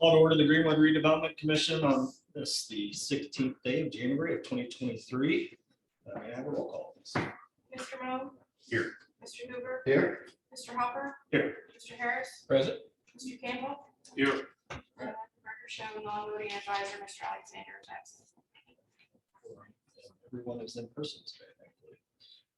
Call to order the Greenwood Redevelopment Commission on this, the 16th day of January of 2023. May I have a roll call, please? Mr. Moe? Here. Mr. Hoover? Here. Mr. Hopper? Here. Mr. Harris? Present. Mr. Campbell? Here. Record showing non-voting advisor, Mr. Alexander is absent. Everyone is in person today, thankfully.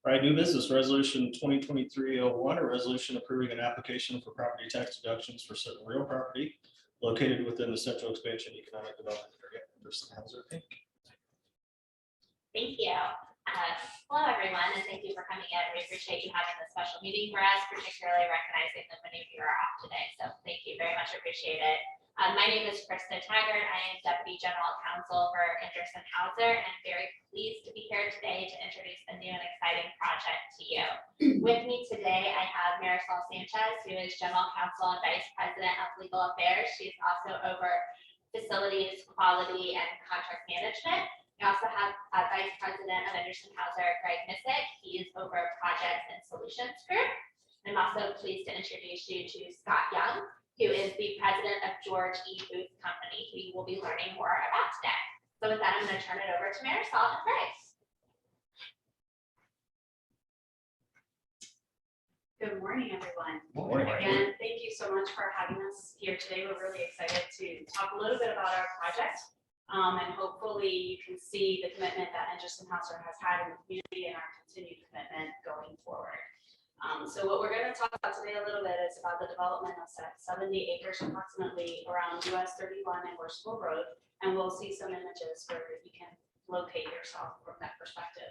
All right, new business resolution 2023-01, a resolution approving an application for property tax deductions for certain real property located within the Central Expansion Economic Development Area. Anderson Hauser, Inc. Thank you. Hello, everyone, and thank you for coming in. We appreciate you having this special meeting for us, particularly recognizing that many of you are off today. So thank you very much. Appreciate it. My name is Krista Taggart. I am Deputy General Counsel for Anderson Hauser, and I'm very pleased to be here today to introduce a new and exciting project to you. With me today, I have Marisol Sanchez, who is General Counsel and Vice President of Legal Affairs. She's also over facilities, quality, and contract management. We also have Vice President of Anderson Hauser, Greg Missick. He is over Projects and Solutions Group. I'm also pleased to introduce you to Scott Young, who is the President of George E. Booth Company, who you will be learning more about today. So with that, I'm going to turn it over to Marisol and Greg. Good morning, everyone. Good morning. Again, thank you so much for having us here today. We're really excited to talk a little bit about our project. And hopefully you can see the commitment that Anderson Hauser has had in the community and our continued commitment going forward. So what we're going to talk about today a little bit is about the development of 70 acres approximately around US 31 and Worsville Road. And we'll see some images where you can locate yourself from that perspective.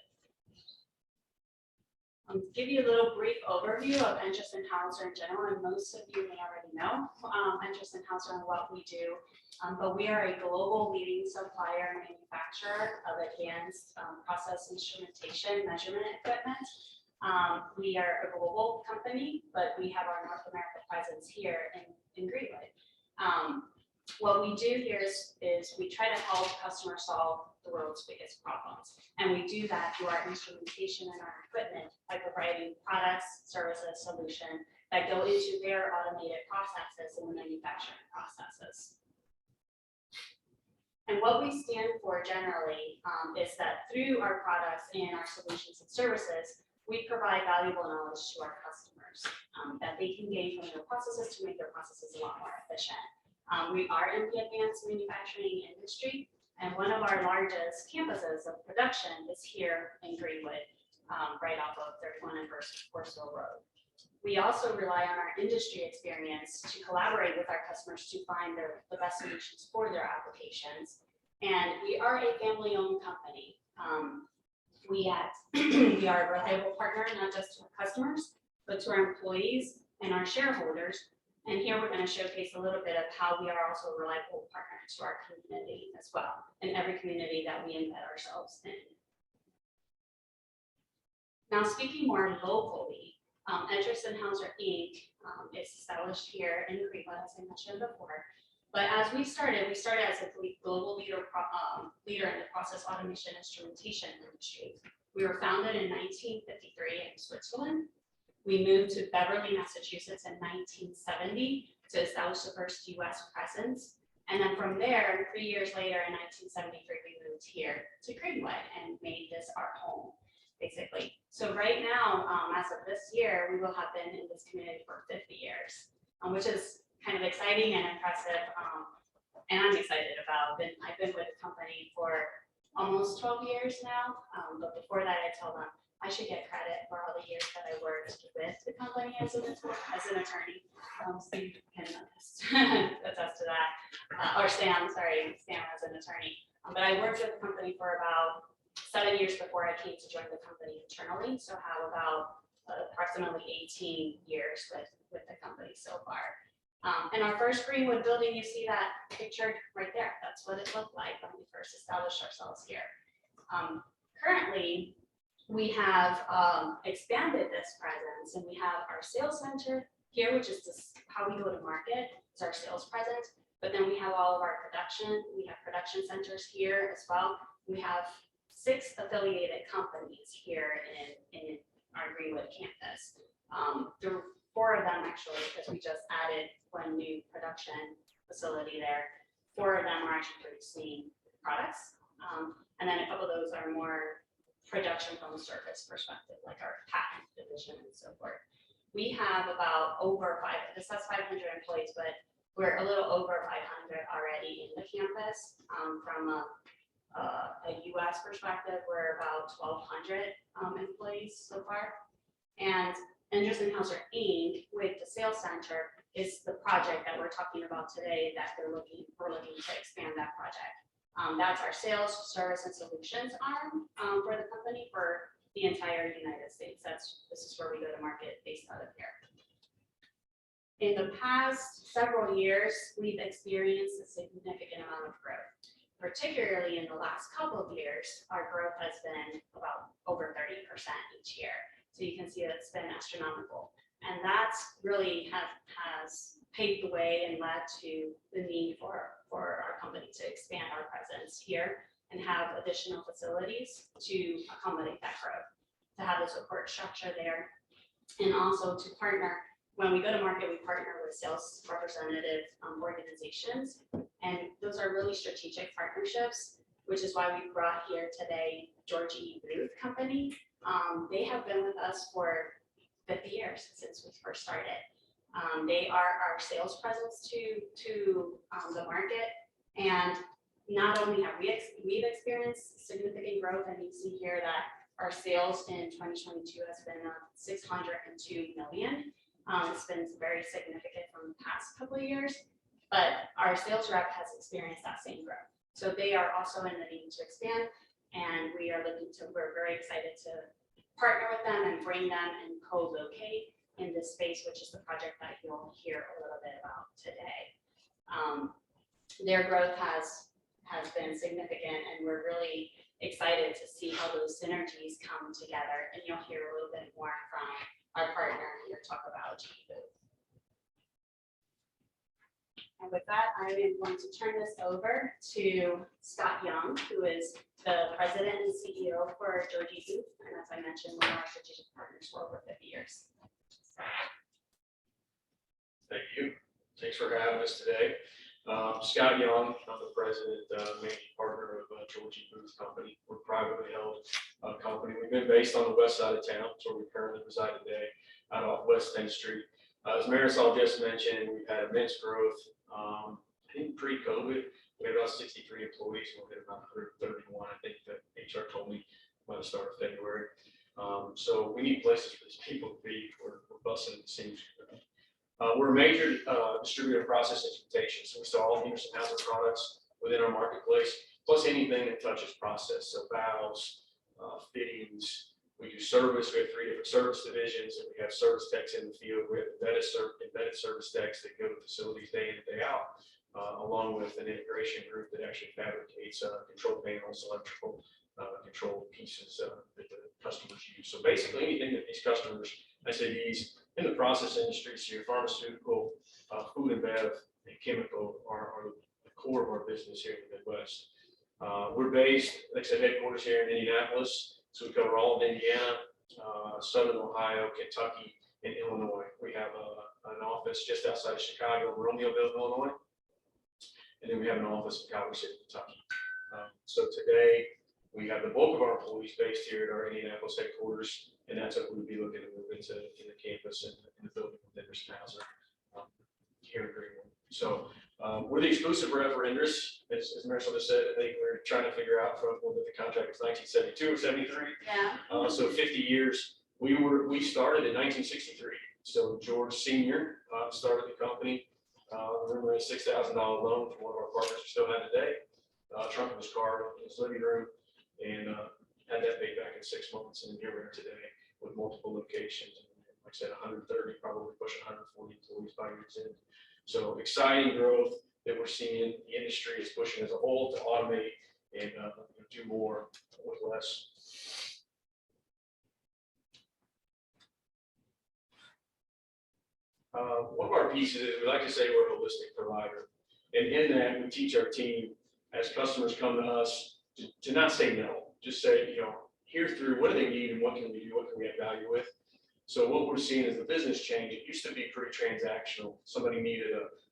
Give you a little brief overview of Anderson Hauser in general, and most of you may already know Anderson Hauser and what we do. But we are a global leading supplier and manufacturer of advanced process instrumentation measurement equipment. We are a global company, but we have our North America presence here in Greenwood. What we do here is we try to help customers solve the world's biggest problems. And we do that through our instrumentation and our equipment by providing products, services, solutions that go into their automated processes and the manufacturing processes. And what we stand for generally is that through our products and our solutions and services, we provide valuable knowledge to our customers that they can gain from their processes to make their processes a lot more efficient. We are in the advanced manufacturing industry, and one of our largest campuses of production is here in Greenwood, right off of 31 and Worsville Road. We also rely on our industry experience to collaborate with our customers to find the best solutions for their applications. And we are a family-owned company. We are a reliable partner, not just to our customers, but to our employees and our shareholders. And here we're going to showcase a little bit of how we are also a reliable partner to our community as well, in every community that we embed ourselves in. Now, speaking more locally, Anderson Hauser Inc. Is established here in Greenwood, as I mentioned before. But as we started as a global leader in the process automation instrumentation industry. We were founded in 1953 in Switzerland. We moved to Beverly, Massachusetts in 1970 to establish the first US presence. And then from there, 3 years later in 1973, we moved here to Greenwood and made this our home, basically. So right now, as of this year, we will have been in this community for 50 years, which is kind of exciting and impressive. And I'm excited about. I've been with the company for almost 12 years now. But before that, I told them I should get credit for all the years that I worked with the company as an attorney. Steve can attest to that. Or Sam as an attorney. But I worked with the company for about 7 years before I came to join the company internally. So have about approximately 18 years with the company so far. And our first Greenwood building, you see that pictured right there. That's what it looked like when we first established ourselves here. Currently, we have expanded this presence, and we have our sales center here, which is how we go to market. It's our sales presence. But then we have all of our production. We have production centers here as well. We have 6 affiliated companies here in our Greenwood campus. 4 4 of them actually, because we just added 1 new production facility there. 4 of them are actually producing products. And then a couple of those are more production from a service perspective, like our patent division and so forth. We have about over 500 employees, but we're a little over 500 already in the campus. From a US perspective, we're about 1,200 employees so far. And Anderson Hauser Inc. with the sales center is the project that we're talking about today that we're looking to expand that project. That's our sales, service, and solutions arm for the company for the entire United States. This is where we go to market based out of here. In the past several years, we've experienced a significant amount of growth. Particularly in the last couple of years, our growth has been about over 30% each year. So you can see that it's been astronomical. And that's really has paved the way and led to the need for our company to expand our presence here and have additional facilities to accommodate that growth, to have the support structure there, and also to partner. When we go to market, we partner with sales representative organizations, and those are really strategic partnerships, which is why we brought here today George E. Booth Company. They have been with us for 50 years since we first started. They are our sales presence to the market, and not only have we've experienced significant growth, and you see here that our sales in 2022 has been $602 million. It's been very significant from the past couple of years, but our sales rep has experienced that same growth. So they are also in the need to expand, and we're very excited to partner with them and bring them and co-locate in this space, which is the project that you'll hear a little bit about today. Their growth has been significant, and we're really excited to see how those synergies come together, and you'll hear a little bit more from our partner here talk about GE Booth. And with that, I am going to turn this over to Scott Young, who is the president and CEO for George E. Booth, and as I mentioned, one of our strategic partners for over 50 years. Thank you. Thanks for having us today. Scott Young, I'm the president, managing partner of George E. Booth Company. We're a privately held company. We've been based on the west side of town, so we currently reside today out off West 10th Street. As Marisol just mentioned, we've had immense growth. I think pre-COVID, we had about 63 employees, and we'll hit about 131. I think that HR told me by the start of February. So we need places for these people to be. We're busting the seams. We're a major distributor of process instrumentation, so we sell all Anderson Hauser products within our marketplace, plus anything that touches process, so valves, fittings. We do service. We have 3 different service divisions, and we have service techs in the field. We have embedded service techs that go to facilities day in and day out, along with an integration group that actually fabricates control panels, electrical control pieces that the customers use. So basically anything that these customers, SADs, in the process industries, so your pharmaceutical, food and bev, and chemical are the core of our business here in the Midwest. We're based, like I said, headquarters here in Indianapolis, so we cover all of Indiana, Southern Ohio, Kentucky, and Illinois. We have an office just outside of Chicago, Romeoville, Illinois, and then we have an office in Calvert City, Kentucky. So today, we have the bulk of our employees based here at our Indianapolis headquarters, and that's what we'll be looking to move into in the campus and in the building with Anderson Hauser here in Greenwood. So we're the exclusive rep for Indus. As Marisol just said, I think we're trying to figure out from whether the contract was 1972 or 73. Yeah. So 50 years. We started in 1963. So George Sr. Started the company. Remember a $6,000 loan from one of our partners we still have today. Trunk of his car in his living room, and had that paid back in 6 months. And here we are today with multiple locations. And like I said, 130, probably pushing 140 employees by year's end. So exciting growth that we're seeing. The industry is pushing as a whole to automate and do more with less. One of our pieces is we like to say we're a holistic provider. And in that, we teach our team as customers come to us to not say no, just say, hear through what do they need and what can we do, what can we add value with. So what we're seeing is the business change. It used to be pretty transactional. Somebody needed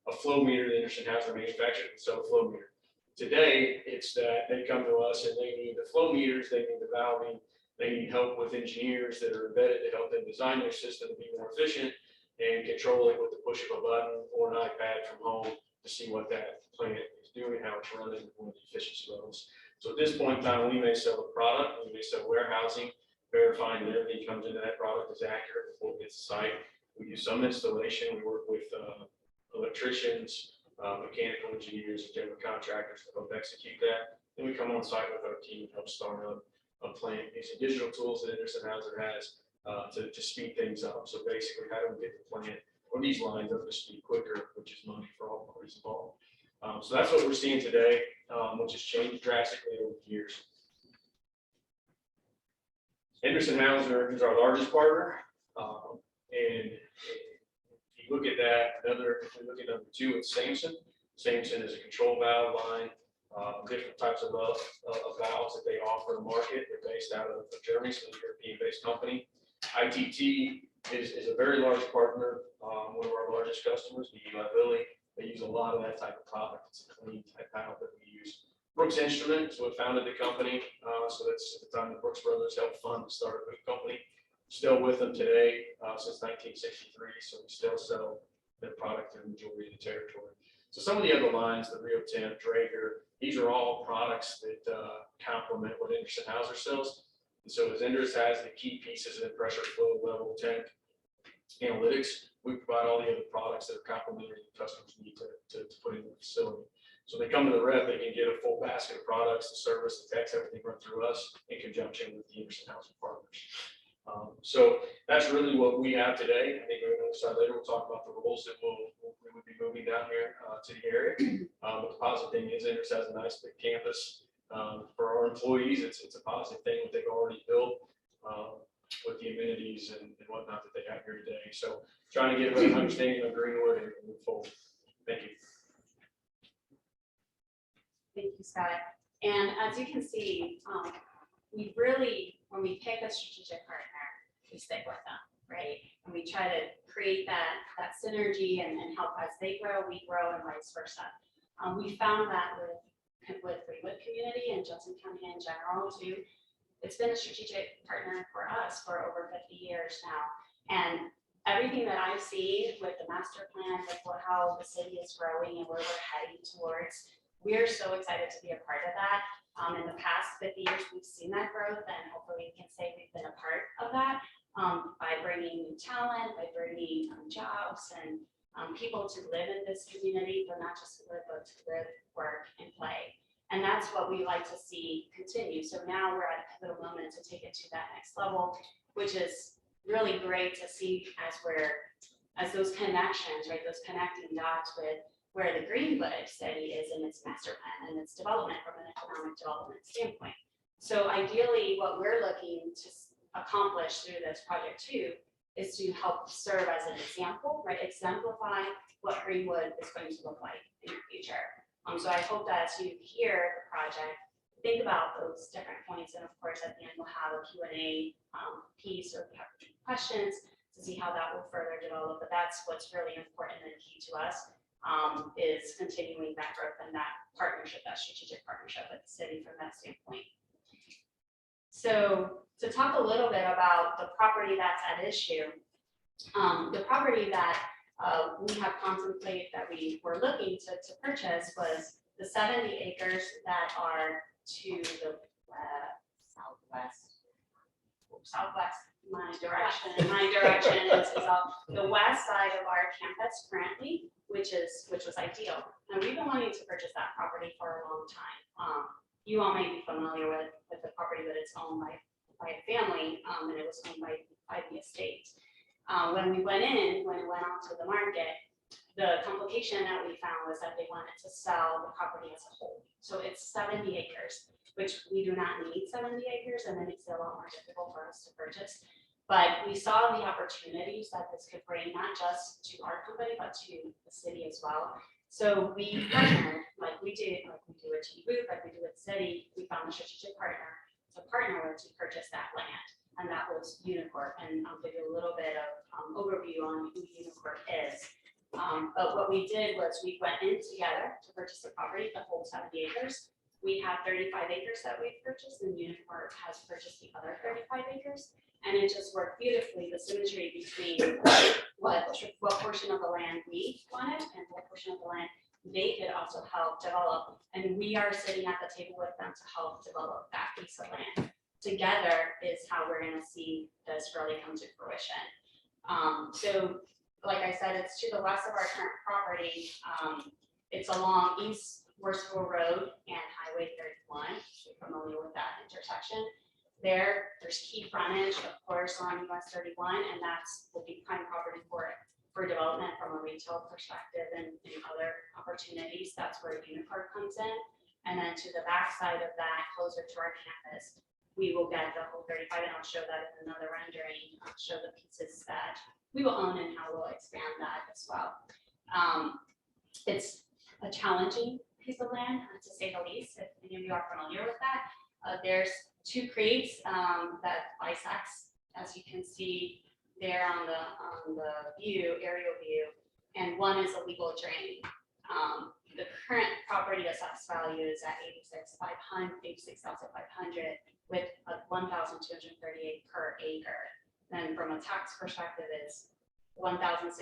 a flow meter that Anderson Housing manufactured and sell a flow meter. Today, it's that they come to us and they need the flow meters, they need the valving, they need help with engineers that are embedded to help them design their system to be more efficient and control it with the push of a button or an iPad from home to see what that plant is doing, how it's running, and what the efficiency levels. So at this point in time, we may sell a product, we may sell warehousing, verifying that everything comes into that product is accurate before it gets to site. We do some installation, we work with electricians, mechanical engineers, and general contractors to help execute that. Then we come on site with our team and help start up a plant using digital tools that Anderson Housing has to speed things up. So basically, how do we get the plant or these lines up to speed quicker, which is money for all parties involved. So that's what we're seeing today, which has changed drastically over the years. Anderson Housing is our largest partner, and if you look at that, if we look at number 2, it's Samson. Samson is a control valve line, different types of valves that they offer in the market. They're based out of Germany, so they're a European-based company. ITT is a very large partner, one of our largest customers, the Eli Lilly. They use a lot of that type of product. It's a clean type valve that we use. Brooks Instrument is what founded the company. So that's at the time the Brooks brothers helped fund the start of the company. Still with them today since 1963. So we still sell their product in the majority of the territory. So some of the other lines, the Rio Temp, Draeger, these are all products that complement what Anderson Housing sells. And so as Enders has the key pieces in pressure, flow, level, tank, analytics, we provide all the other products that are complementary to customers need to put in the facility. So they come to the rep, they can get a full basket of products, the service, the techs, everything run through us in conjunction with the Anderson Housing partners. So that's really what we have today. I think we're going to start later. We'll talk about the roles that we would be moving down here to the area. But the positive thing is Anderson has a nice big campus. For our employees, it's a positive thing that they've already built with the amenities and whatnot that they have here today. So trying to get a better understanding of Greenwood and move forward. Thank you. Thank you, Scott. And as you can see, we really, when we pick a strategic partner, we stick with them, right? And we try to create that synergy and help as they grow, we grow, and vice versa. We found that with Greenwood community and Johnson County in general too. It's been a strategic partner for us for over 50 years now. And everything that I've seen with the master plan, with how the city is growing and where we're heading towards, we're so excited to be a part of that. In the past 50 years, we've seen that growth, and hopefully we can say we've been a part of that by bringing new talent, by bringing jobs and people to live in this community, but not just to live, but to live, work, and play. And that's what we like to see continue. So now we're at a pivotal moment to take it to that next level, which is really great to see as those connections, right, those connecting dots with where the Greenwood city is in its master plan and its development from an economic development standpoint. So ideally, what we're looking to accomplish through this project too is to help serve as an example, right, exemplify what Greenwood is going to look like in the future. So I hope that as you hear the project, think about those different points. And of course, at the end, we'll have a Q&A piece or questions to see how that will further develop. But that's what's really important and key to us is continuing that growth and that partnership, that strategic partnership with the city from that standpoint. So to talk a little bit about the property that's at issue, the property that we have contemplated that we were looking to purchase was the 70 acres that are to the southwest. My direction is on the west side of our campus currently, which was ideal. And we've been wanting to purchase that property for a long time. You all may be familiar with the property that it's owned by a family, and it was owned by the estate. When it went onto the market, the complication that we found was that they wanted to sell the property as a whole. So it's 70 acres, which we do not need 70 acres, and it makes it a lot more difficult for us to purchase. But we saw the opportunities that this could bring, not just to our company, but to the city as well. So we partnered, like we do at G Booth, like we do with the city. We found a strategic partner to partner with to purchase that land. and that was Unicorp. And I'll give you a little bit of overview on who Unicorp is. But what we did was we went in together to purchase the property, the whole 70 acres. We have 35 acres that we've purchased, and Unicorp has purchased the other 35 acres. And it just worked beautifully, the symmetry between what portion of the land we wanted and what portion of the land they could also help develop. And we are sitting at the table with them to help develop that piece of land. Together is how we're gonna see this really come to fruition. So like I said, it's to the west of our current property. It's along East Worsville Road and Highway 31, if you're familiar with that intersection. There's key frontage, of course, on US 31, and that's will be prime property for development from a retail perspective and other opportunities. That's where Unicorp comes in. And then to the back side of that, closer to our campus, we will get the whole 35, and I'll show that in another rendering. I'll show the pieces that we will own and how we'll expand that as well. It's a challenging piece of land, to say the least, if any of you are familiar with that. There's two creeks that bisects, as you can see there on the aerial view, and one is a legal drain. The current property assessed value is at 86,500 with a 1,238 per acre. Then from a tax perspective, it's 1,604 and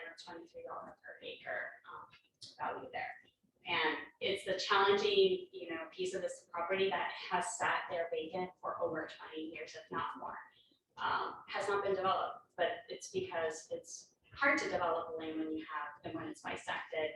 a $23 per acre value there. And it's the challenging, piece of this property that has sat there vacant for over 20 years, if not more. Has not been developed, but it's because it's hard to develop land when it's bisected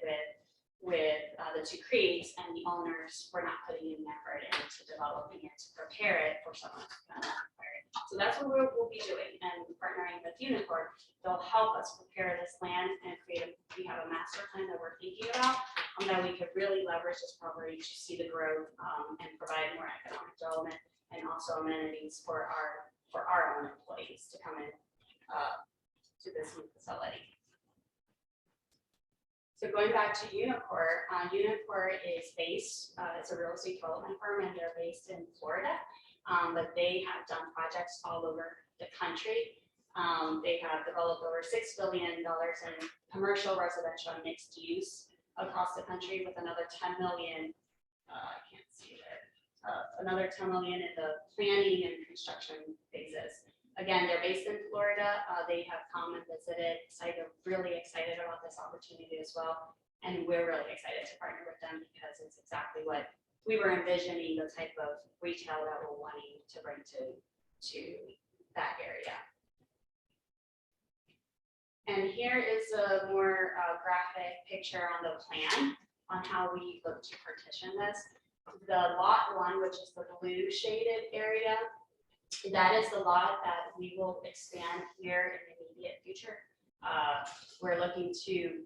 with the two creeks, and the owners were not putting in effort into developing it to prepare it for someone to come and acquire it. So that's what we'll be doing, and partnering with Unicorp. They'll help us prepare this land and we have a master plan that we're thinking about, that we could really leverage this property to see the growth and provide more economic development and also amenities for our own employees to come in to this new facility. So going back to Unicorp, Unicorp is based, it's a real estate development firm, and they're based in Florida, but they have done projects all over the country. They have developed over $6 billion in commercial, residential, and mixed use across the country, with another 10 million, I can't see there, another 10 million in the planning and construction phases. Again, they're based in Florida. They have come and visited, really excited about this opportunity as well. And we're really excited to partner with them because it's exactly what we were envisioning, the type of retail that we're wanting to bring to that area. And here is a more graphic picture on the plan on how we look to partition this. The lot 1, which is the blue shaded area, that is the lot that we will expand here in the immediate future. We're looking to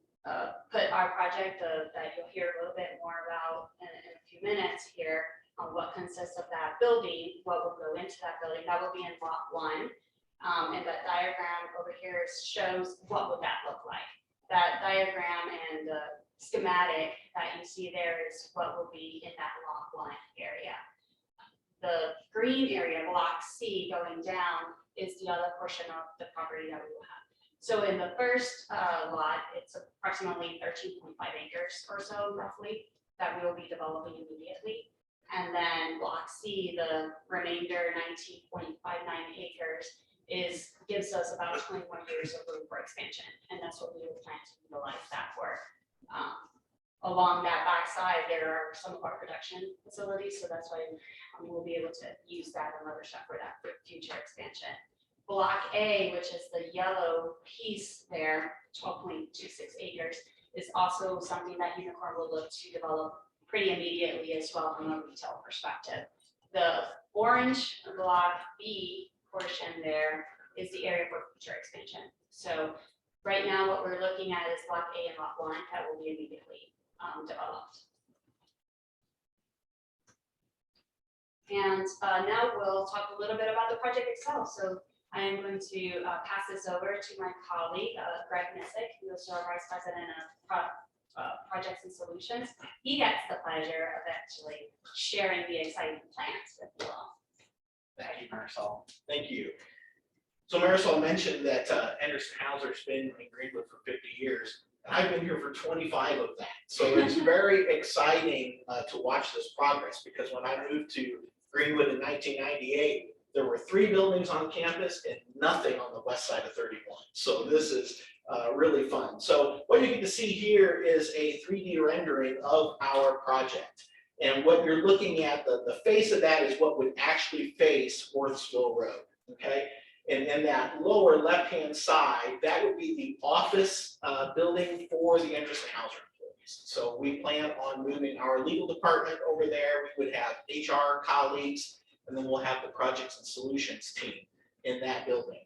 put our project that you'll hear a little bit more about in a few minutes here on what consists of that building, what will go into that building. That will be in lot 1. And that diagram over here shows what would that look like. That diagram and the schematic that you see there is what will be in that lot 1 area. The green area, block C going down, is the other portion of the property that we will have. So in the first lot, it's approximately 13.5 acres or so roughly that we will be developing immediately. And then block C, the remainder 19.59 acres, gives us about 21 years of room for expansion. And that's what we will plan to utilize that for. Along that back side, there are some of our production facilities, so that's why we'll be able to use that and leverage that for future expansion. Block A, which is the yellow piece there, 12.26 acres, is also something that Unicorp will look to develop pretty immediately as well from a retail perspective. The orange block B portion there is the area for future expansion. So right now what we're looking at is block A and lot 1 that will be immediately developed. And now we'll talk a little bit about the project itself. So I am going to pass this over to my colleague, Greg Nissick, who is our Vice President of Projects and Solutions. He gets the pleasure of actually sharing the exciting plans, if you will. Thank you, Marisol. Thank you. So Marisol mentioned that Anderson Hauser's been in Greenwood for 50 years, and I've been here for 25 of that. So it's very exciting to watch this progress, because when I moved to Greenwood in 1998, there were 3 buildings on campus and nothing on the west side of 31. So this is really fun. So what you get to see here is a 3D rendering of our project. And what you're looking at, the face of that is what would actually face Worthsville Road, okay? And then that lower left-hand side, that would be the office building for the Anderson Hauser employees. So we plan on moving our legal department over there. We would have HR colleagues, and then we'll have the projects and solutions team in that building.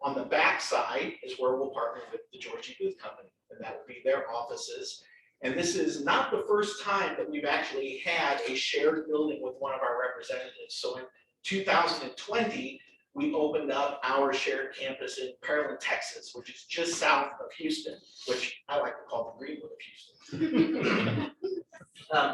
On the back side is where we'll partner with the Georgie Booth Company, and that would be their offices. And this is not the first time that we've actually had a shared building with one of our representatives. So in 2020, we opened up our shared campus in Pearland, Texas, which is just south of Houston, which I like to call the Greenwood of Houston.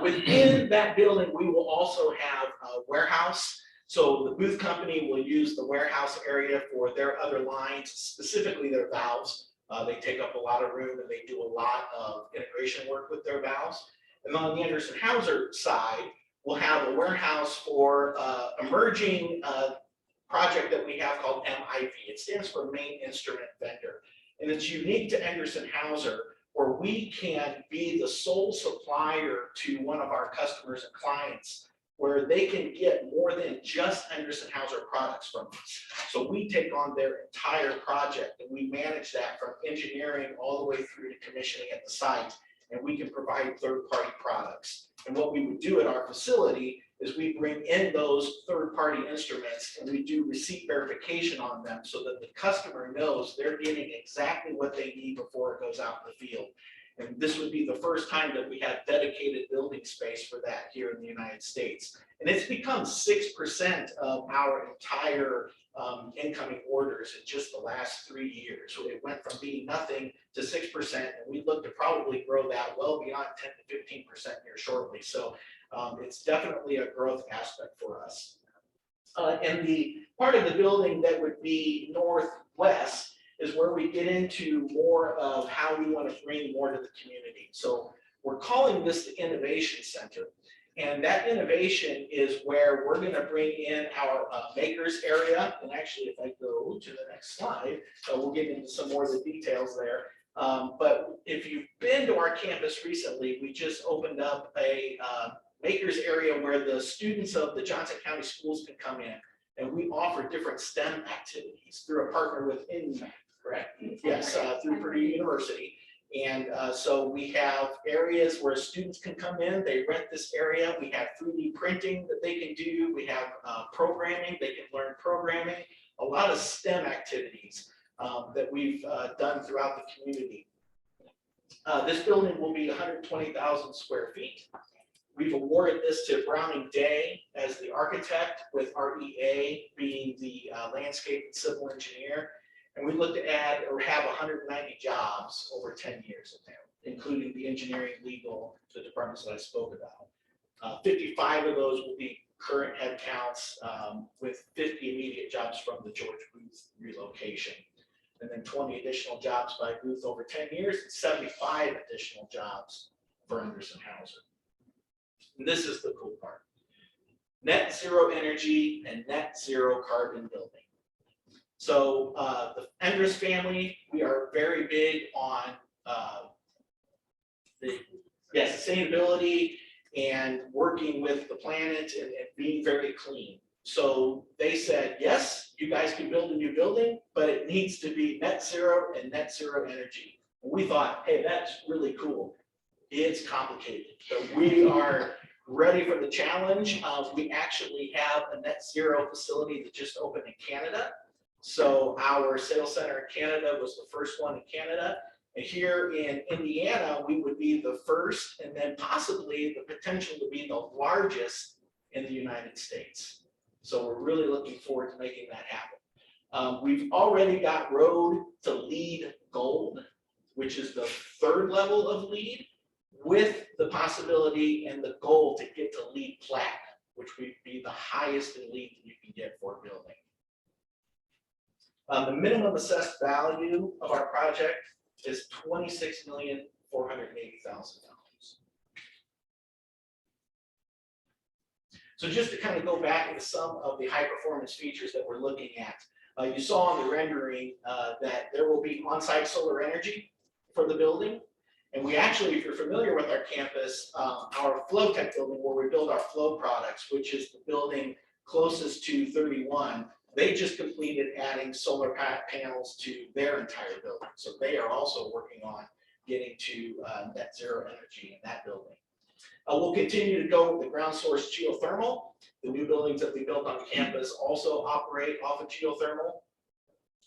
Within that building, we will also have a warehouse. So the Booth Company will use the warehouse area for their other lines, specifically their valves. They take up a lot of room, and they do a lot of integration work with their valves. And on the Anderson Hauser side, we'll have a warehouse for emerging project that we have called MIV. It stands for Main Instrument Vendor. And it's unique to Anderson Hauser, where we can be the sole supplier to one of our customers and clients, where they can get more than just Anderson Hauser products from us. So we take on their entire project, and we manage that from engineering all the way through to commissioning at the site, and we can provide third-party products. And what we would do at our facility is we bring in those third-party instruments, and we do receipt verification on them so that the customer knows they're getting exactly what they need before it goes out in the field. And this would be the first time that we have dedicated building space for that here in the United States. And it's become 6% of our entire incoming orders in just the last 3 years. So it went from being nothing to 6%, and we look to probably grow that well beyond 10 to 15% here shortly. So it's definitely a growth aspect for us. And the part of the building that would be northwest is where we get into more of how we want to bring more to the community. So we're calling this the Innovation Center. And that innovation is where we're going to bring in our makers area. And actually, if I go to the next slide, we'll get into some more of the details there. But if you've been to our campus recently, we just opened up a makers area where the students of the Johnson County schools can come in. And we offer different STEM activities through a partner with INMAC, correct? Yes, through Purdue University. And so we have areas where students can come in, they rent this area. We have 3D printing that they can do. We have programming, they can learn programming, a lot of STEM activities that we've done throughout the community. This building will be 120,000 square feet. We've awarded this to Browning Day as the architect, with REA being the landscape and civil engineer. And we look to add or have 190 jobs over 10 years in there, including the engineering, legal, the departments that I spoke about. 55 of those will be current headcounts, with 50 immediate jobs from the George Booth relocation. And then 20 additional jobs by Booth over 10 years, and 75 additional jobs for Anderson Hauser. And this is the cool part. Net zero energy and net zero carbon building. So the Endress family, we are very big on sustainability and working with the planet and being very clean. So they said, yes, you guys can build a new building, but it needs to be net zero and net zero energy. And we thought, hey, that's really cool. It's complicated. So we are ready for the challenge. We actually have a net zero facility that just opened in Canada. So our sales center in Canada was the first one in Canada. And here in Indiana, we would be the first, and then possibly the potential to be the largest in the United States. So we're really looking forward to making that happen. We've already got road to LEED Gold, which is the third level of LEED, with the possibility and the goal to get to LEED Platinum, which would be the highest in LEED that you can get for building. The minimum assessed value of our project is $26,480,000. So just to kind of go back into some of the high performance features that we're looking at, you saw on the rendering that there will be on-site solar energy for the building. And we actually, if you're familiar with our campus, our Flow Tech building where we build our flow products, which is the building closest to 31, they just completed adding solar panels to their entire building. So they are also working on getting to net zero energy in that building. We'll continue to go with the ground source geothermal. The new buildings that we built on campus also operate off of geothermal.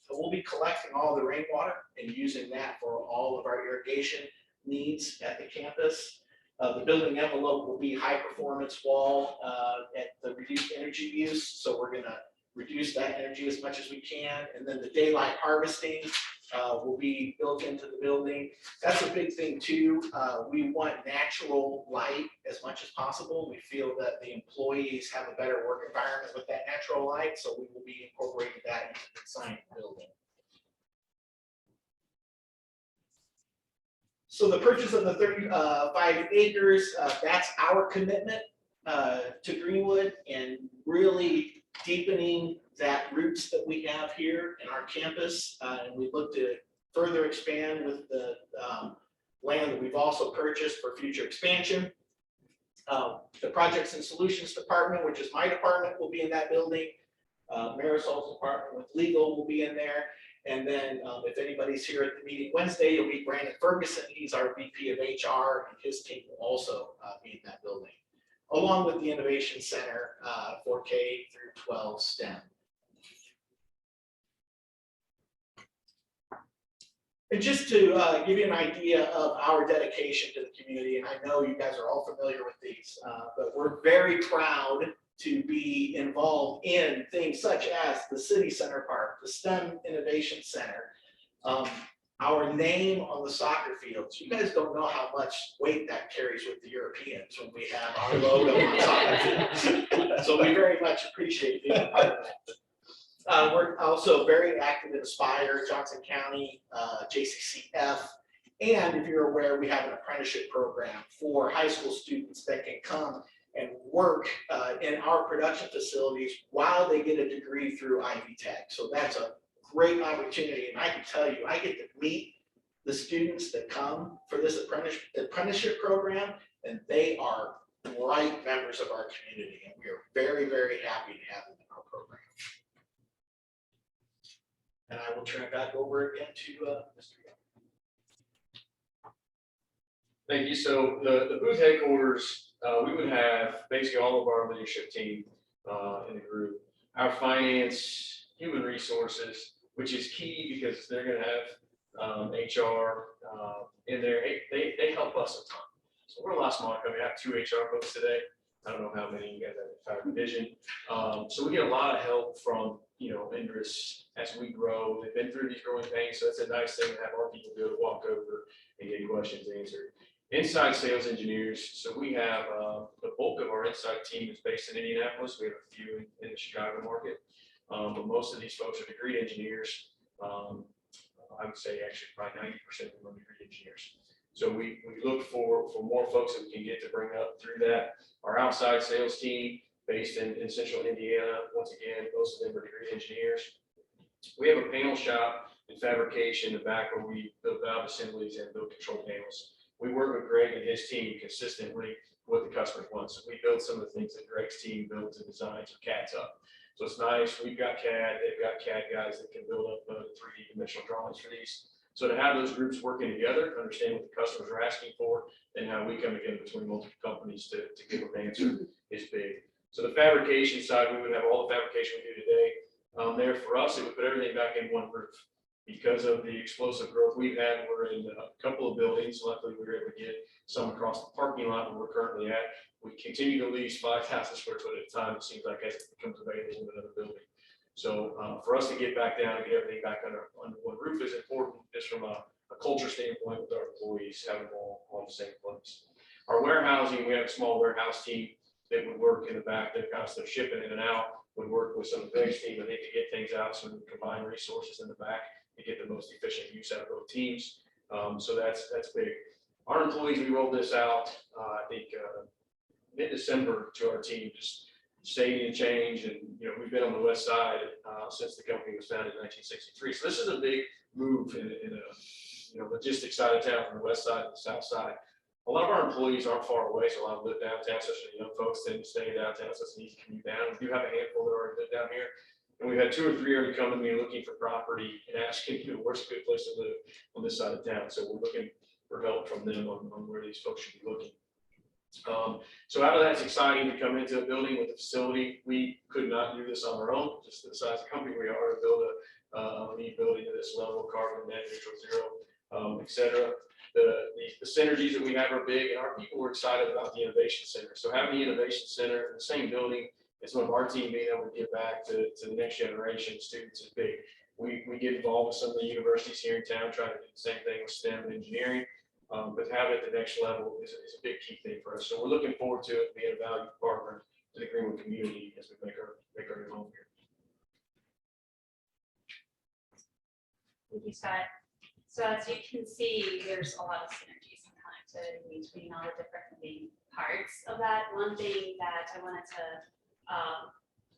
So we'll be collecting all the rainwater and using that for all of our irrigation needs at the campus. The building envelope will be high performance wall at the reduced energy use. So we're gonna reduce that energy as much as we can. And then the daylight harvesting will be built into the building. That's a big thing too. We want natural light as much as possible. We feel that the employees have a better work environment with that natural light, so we will be incorporating that into the design of the building. So the purchase of the 35 acres, that's our commitment to Greenwood and really deepening that roots that we have here in our campus. And we look to further expand with the land that we've also purchased for future expansion. The Projects and Solutions Department, which is my department, will be in that building. Marisol's department with legal will be in there. And then if anybody's here at the meeting Wednesday, you'll meet Brandon Ferguson. He's our VP of HR, and his team will also be in that building, along with the Innovation Center for K through 12 STEM. And just to give you an idea of our dedication to the community, and I know you guys are all familiar with these, but we're very proud to be involved in things such as the City Center Park, the STEM Innovation Center, our name on the soccer fields. You guys don't know how much weight that carries with the Europeans when we have our logo on soccer fields. So we very much appreciate being a part of that. We're also very active in Aspire, Johnson County, JCCF. And if you're aware, we have an apprenticeship program for high school students that can come and work in our production facilities while they get a degree through Ivy Tech. So that's a great opportunity. And I can tell you, I get to meet the students that come for this apprenticeship program, and they are bright members of our community. And we are very, very happy to have them in our program. And I will turn it back over again to Mr. Young. Thank you. So the booth headquarters, we would have basically all of our leadership team in the group, our finance, human resources, which is key because they're going to have HR in there. They help us a ton. So we're a lot smaller company. I have 2 HR folks today. I don't know how many you guys have in entire division. So we get a lot of help from, Indris as we grow. They've been through these growing pains, so it's a nice thing to have our people be able to walk over and get questions answered. Inside sales engineers. So we have the bulk of our inside team is based in Indianapolis. We have a few in the Chicago market, but most of these folks are degree engineers. I would say actually probably 90% of them are degree engineers. So we look for more folks that we can get to bring up through that. Our outside sales team based in central Indiana, once again, most of them are degree engineers. We have a panel shop and fabrication in the back where we build valve assemblies and build control panels. We work with Greg and his team consistently what the customer wants. So we build some of the things that Greg's team builds and designs or CADs up. So it's nice. We've got CAD, they've got CAD guys that can build up 3D dimensional drawings for these. So to have those groups working together, understand what the customers are asking for, and how we come together between multiple companies to give them an answer is big. So the fabrication side, we would have all the fabrication we do today. There for us, it would put everything back in one roof. Because of the explosive growth we've had, we're in a couple of buildings. Luckily, we were able to get some across the parking lot where we're currently at. We continue to lease 5,000 square foot at a time. It seems like as it becomes available in another building. So for us to get back down and get everything back under one roof is important, just from a culture standpoint with our employees, having them all on the same place. Our warehousing, we have a small warehouse team that would work in the back that got stuff shipping in and out. would work with some of the team, I think, to get things out, so we can combine resources in the back to get the most efficient use out of both teams. So that's big. Our employees, we rolled this out, I think, mid-December to our team, just stating a change. And, we've been on the west side since the company was founded in 1963. So this is a big move in a logistics side of town, from the west side to the south side. A lot of our employees aren't far away, so a lot of them live downtown, especially young folks tend to stay downtown, so it's an easy commute down. We do have a handful that already live down here. And we've had 2 or 3 already come to me looking for property and asking, where's a good place to live on this side of town? So we're looking for help from them on where these folks should be looking. So out of that, it's exciting to come into a building with a facility. We could not do this on our own, just the size of the company we are, to build a neat building to this level, carbon net neutral, zero, et cetera. The synergies that we have are big, and our people were excited about the Innovation Center. So having the Innovation Center in the same building as one of our team being able to give back to the next generation of students is big. We get involved with some of the universities here in town, trying to do the same thing with STEM and engineering. But to have it at the next level is a big key thing for us. So we're looking forward to it being a valued partner to the Greenwood community as we make our new home here. Thank you, Scott. So as you can see, there's a lot of synergies and connectivity between all the different moving parts of that. One thing that I wanted to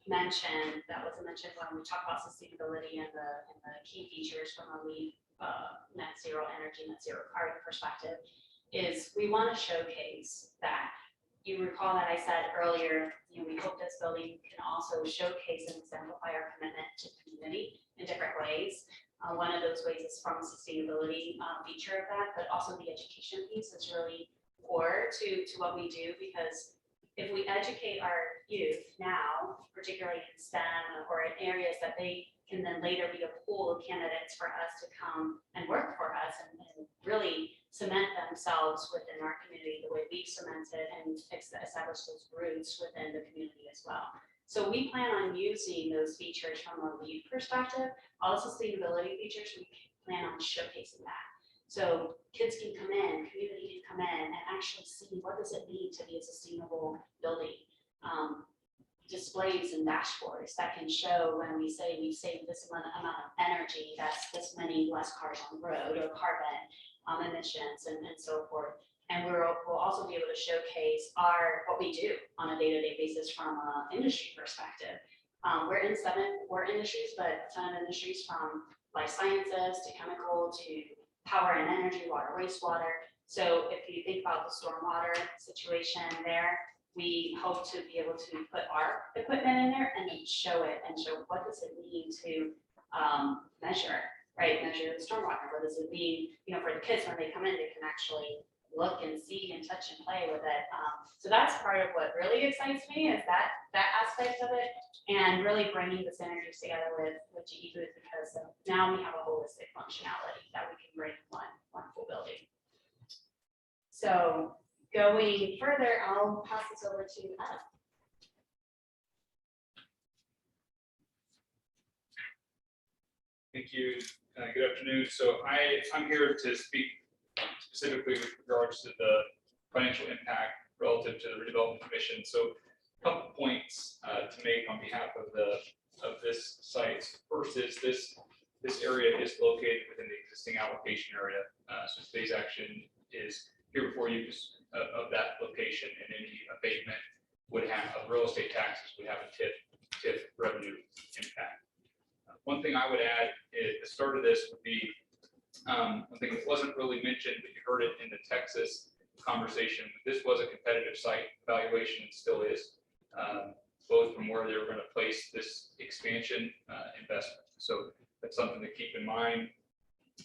mention that wasn't mentioned when we talk about sustainability and the key features from a LEED net zero energy, net zero carbon perspective is we want to showcase that. You recall that I said earlier, we hope this building can also showcase and exemplify our commitment to the community in different ways. One of those ways is from a sustainability feature of that, but also the education piece is really core to what we do, because if we educate our youth now, particularly in STEM or in areas that they can then later be a pool of candidates for us to come and work for us and really cement themselves within our community the way we've cemented and established those roots within the community as well. So we plan on using those features from a LEED perspective. All the sustainability features, we plan on showcasing that. So kids can come in, community can come in and actually see what does it mean to be a sustainable building. Displays and dashboards that can show when we say we've saved this amount of energy, that's this many less cars on the road, or carbon emissions and so forth. And we'll also be able to showcase what we do on a day-to-day basis from an industry perspective. We're in 7 industries, but a ton of industries from life sciences to chemical to power and energy, water, wastewater. So if you think about the stormwater situation there, we hope to be able to put our equipment in there and then show it and show what does it mean to measure, right? Measure the stormwater. What does it mean, for the kids when they come in, they can actually look and see and touch and play with it. So that's part of what really excites me, is that aspect of it, and really bringing the synergies together with GE Booth, because now we have a holistic functionality that we can bring in one full building. So going further, I'll pass this over to Adam. Thank you. Good afternoon. So I'm here to speak specifically with regards to the financial impact relative to the Redevelopment Commission. So a couple points to make on behalf of this site. First is this area is located within the existing allocation area. So today's action is here before you of that location, and any abatement would have of real estate taxes would have a TIF revenue impact. One thing I would add at the start of this would be one thing that wasn't really mentioned, but you heard it in the Texas conversation. This was a competitive site evaluation and still is, both from where they were going to place this expansion investment. So that's something to keep in mind.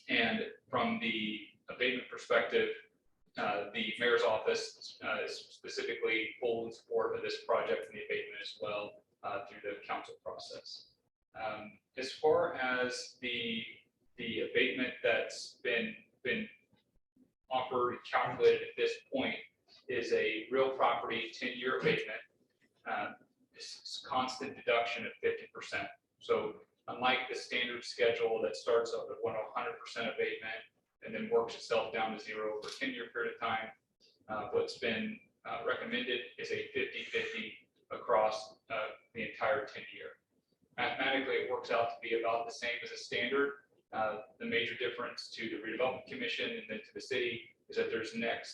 And from the abatement perspective, the mayor's office is specifically full in support of this project and the abatement as well through the council process. As far as the abatement that's been offered and calculated at this point is a real property 10-year abatement, constant deduction of 50%. So unlike the standard schedule that starts up at 100% abatement and then works itself down to zero over a 10-year period of time, what's been recommended is a 50-50 across the entire 10-year. Mathematically, it works out to be about the same as a standard. The major difference to the Redevelopment Commission and then to the city is that there's net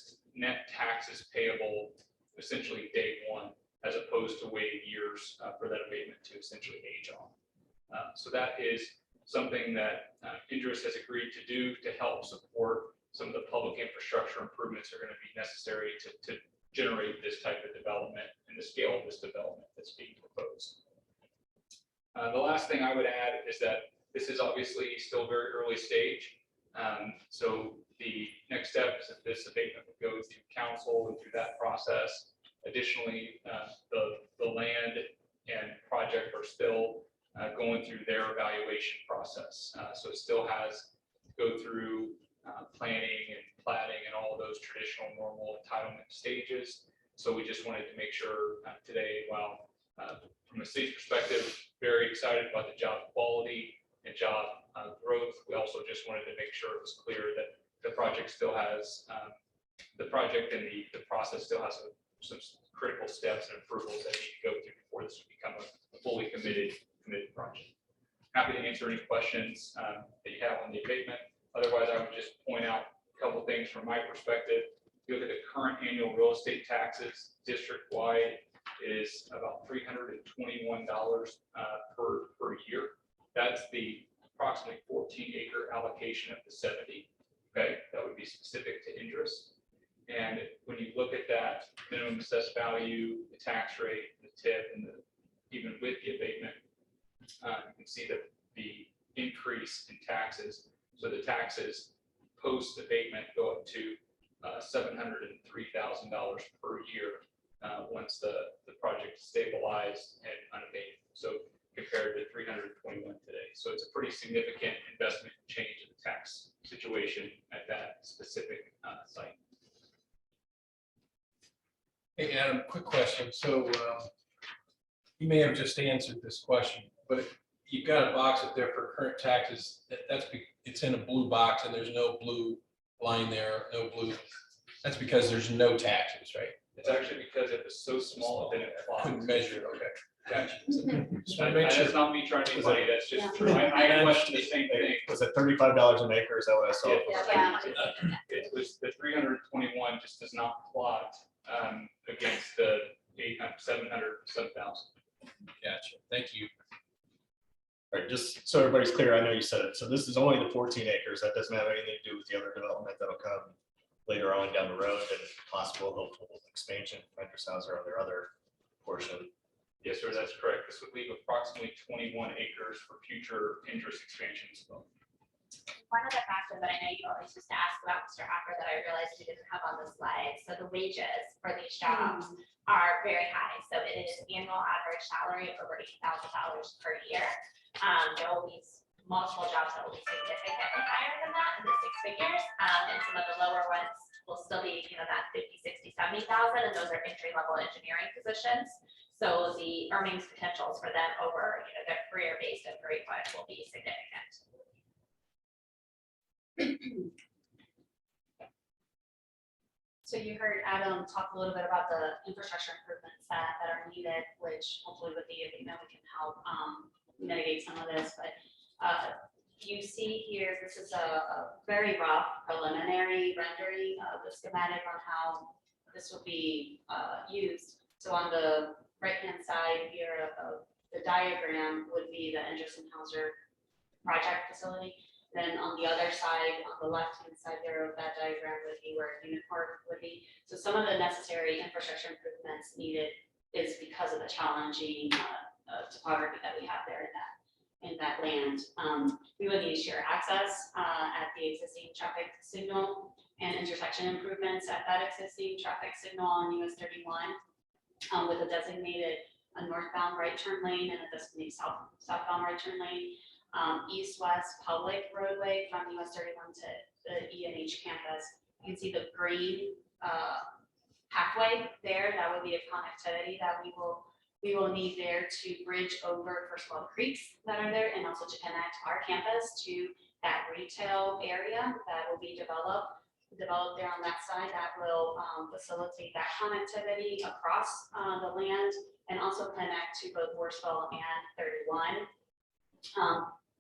taxes payable essentially day one, as opposed to waiting years for that abatement to essentially age on. So that is something that Indra's has agreed to do to help support some of the public infrastructure improvements that are going to be necessary to generate this type of development and the scale of this development that's being proposed. The last thing I would add is that this is obviously still very early stage. So the next step is that this abatement would go through council and through that process. Additionally, the land and project are still going through their evaluation process. So it still has to go through planning and platting and all of those traditional normal entitlement stages. So we just wanted to make sure today, while from a city's perspective, very excited about the job quality and job growth. We also just wanted to make sure it was clear that the project still has, the project and the process still has some critical steps and approvals that need to go through before this would become a fully committed project. Happy to answer any questions that you have on the abatement. Otherwise, I would just point out a couple things from my perspective. If you look at the current annual real estate taxes district-wide is about $321 per year. That's the approximately 14-acre allocation of the 70. Okay, that would be specific to interest. And when you look at that minimum assessed value, the tax rate, the tip, and even with the abatement, you can see that the increase in taxes. So the taxes post abatement go up to $703,000 per year once the project is stabilized and unabated. So compared to 321 today. So it's a pretty significant investment change in the tax situation at that specific site. Hey, Adam, quick question. So you may have just answered this question, but you've got a box up there for current taxes. It's in a blue box and there's no blue line there, no blue. That's because there's no taxes, right? It's actually because it was so small that it Couldn't applied. measure it. Okay, gotcha. Just wanna That- make sure. That's not me trying to be funny, that's just Yeah. true. I questioned the same thing. Was it $35 an acre? Is that what I saw? Yeah. It was the 321 just does not plot against the 800, 700, 7,000. Gotcha. Thank you. All right, just so everybody's clear, I know you said it. So this is only the 14 acres. That doesn't have anything to do with the other development that'll come later on down the road and possible hopeful expansion, Ventress House or their other portion. Yes, sir, that's correct. This would leave approximately 21 acres for future interest expansion as well. One other factor that I know you always used to ask about, Mr. Acker, that I realized you didn't have on the slide. So the wages for these jobs are very high. So it is annual average salary of over $8,000 per year. There will be multiple jobs that will be significantly higher than that in the six figures. And some of the lower ones will still be, that 50, 60, 70,000, and those are entry level engineering positions. So the earnings potentials for them over, their career based and grade point will be significant. So you heard Adam talk a little bit about the infrastructure improvements that are needed, which hopefully with the abatement we can help mitigate some of this. But you see here, this is a very rough preliminary rendering of the schematic on how this will be used. So on the right-hand side here of the diagram would be the Anderson-Hauser project facility. Then on the other side, on the left-hand side there of that diagram would be where Unicorn would be. So some of the necessary infrastructure improvements needed is because of the challenging topography that we have there in that land. We would need shared access at the existing traffic signal and intersection improvements at that existing traffic signal on US 31 with a designated northbound right turn lane and a designated southbound right turn lane. East-west public roadway from US 31 to the E&H campus. You can see the green pathway there. That would be a connectivity that we will need there to bridge over, first of all, the creeks that are there, and also to connect our campus to that retail area that will be developed developed there on that side that will facilitate that connectivity across the land and also connect to both Worsville and 31.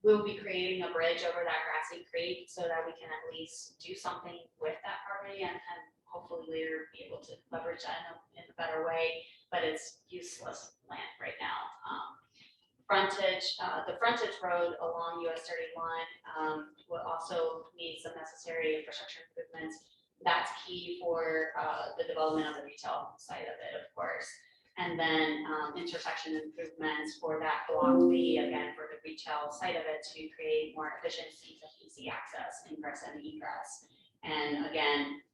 We'll be creating a bridge over that grassy creek so that we can at least do something with that property and hopefully later be able to leverage that in a better way, but it's useless land right now. The frontage road along US 31 will also need some necessary infrastructure improvements. That's key for the development of the retail side of it, of course. And then intersection improvements for that block B, again, for the retail side of it to create more efficiencies and easy access, ingress and egress. And again,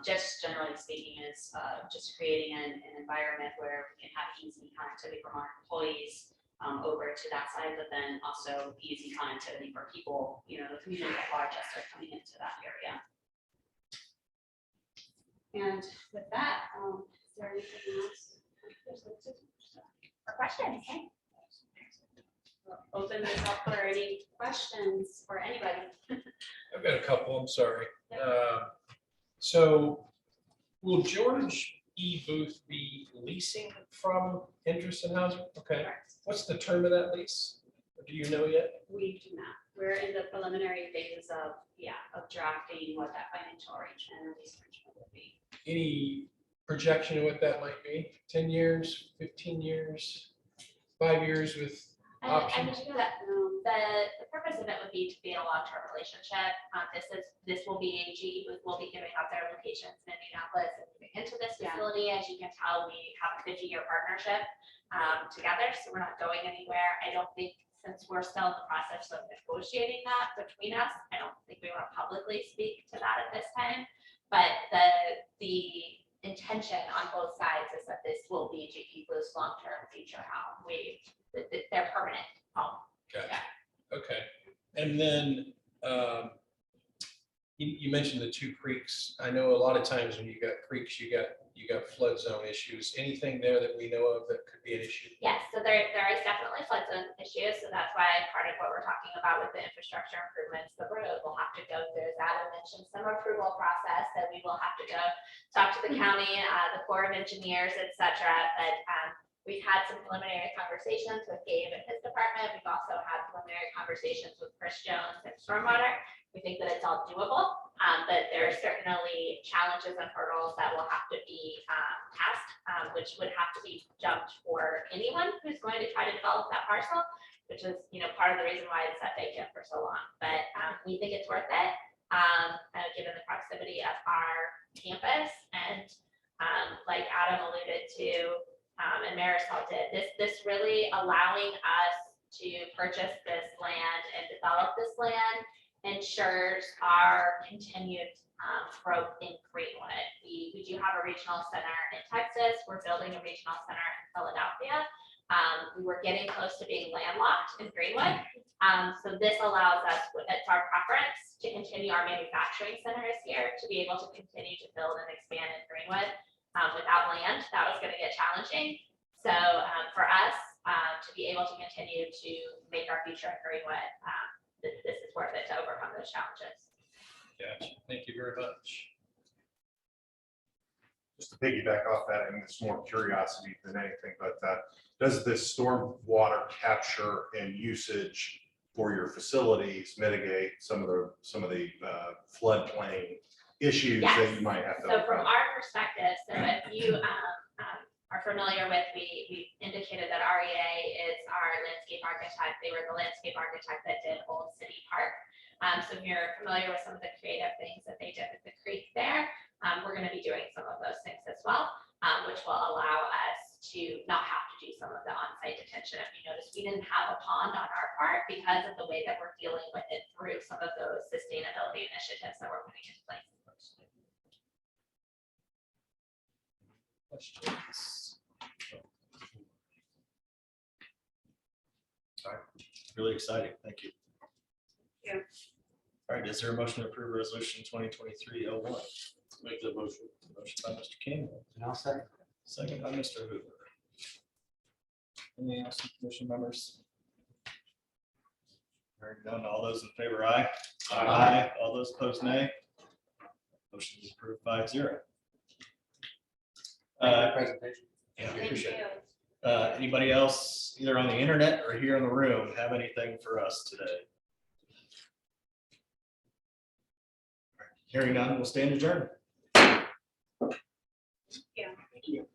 just generally speaking, is just creating an environment where we can have easy connectivity from our employees over to that side, but then also easy connectivity for people, the community at large as they're coming into that area. And with that, is there anything else? For questions, okay? Open this up for any questions for anybody. I've got a couple, I'm sorry. So will George E. Booth be leasing from Interest in Housing? Okay. What's the term of that lease? Or do you know yet? We do not. We're in the preliminary phases of drafting what that financial arrangement or lease arrangement will be. Any projection of what that might be? 10 years, 15 years, 5 years with And options? the purpose of it would be to be in a long-term relationship. This will be AG, will be giving up their locations in Indianapolis and moving into this facility. As you can tell, we have a 50-year partnership together, so we're not going anywhere. I don't think, since we're still in the process of negotiating that between us, I don't think we want to publicly speak to that at this time. But the intention on both sides is that this will be GP Blue's long-term future home. They're permanent home. Gotcha. Okay. And then you mentioned the two creeks. I know a lot of times when you got creeks, you got flood zone issues. Anything there that we know of that could be an issue? Yes, so there is definitely flood zone issues, so that's why part of what we're talking about with the infrastructure improvements, the road will have to go through. Adam mentioned some approval process that we will have to go talk to the county, the Corps of Engineers, et cetera. But we've had some preliminary conversations with Gabe and his department. We've also had preliminary conversations with Chris Jones and Stormwater. We think that it's all doable, but there are certainly challenges and hurdles that will have to be passed, which would have to be jumped for anyone who's going to try to develop that parcel, which is, part of the reason why it's sat vacant for so long. But we think it's worth it, given the proximity of our campus. And like Adam alluded to, and Marisol did, this really allowing us to purchase this land and develop this land ensures our continued growth in Greenwood. We do have a regional center in Texas. We're building a regional center in Philadelphia. We were getting close to being landlocked in Greenwood. So this allows us, it's our preference to continue our manufacturing centers here, to be able to continue to build and expand in Greenwood. Without land, that was going to get challenging. So for us to be able to continue to make our future in Greenwood, this is worth it to overcome those challenges. Gotcha. Thank you very much. Just to piggyback off that, and it's more curiosity than anything, but does this storm water capture and usage for your facilities mitigate some of the floodplain issues that you might have to So from overcome? our perspective, so if you are familiar with, we indicated that REA is our landscape architect. They were the landscape architect that did Old City Park. So if you're familiar with some of the creative things that they did with the creek there, we're going to be doing some of those things as well, which will allow us to not have to do some of the on-site detention. If you notice, we didn't have a pond on our part because of the way that we're dealing with it through some of those sustainability initiatives that we're putting into place. Questions? All right, really exciting. Thank you. Yeah. All right, is there a motion to approve resolution 2023-01? Make the motion. Motion by Mr. King. And I'll second. Second by Mr. Hoover. Anything else, commission members? Hearing none, all those in favor, aye. Aye. All those opposed, nay. Motion is approved 5-0. Presentation. Yeah, Thank appreciate you. it. Anybody else, either on the internet or here in the room, have anything for us today? Hearing none, we'll stand adjourned. Yeah. Thank you.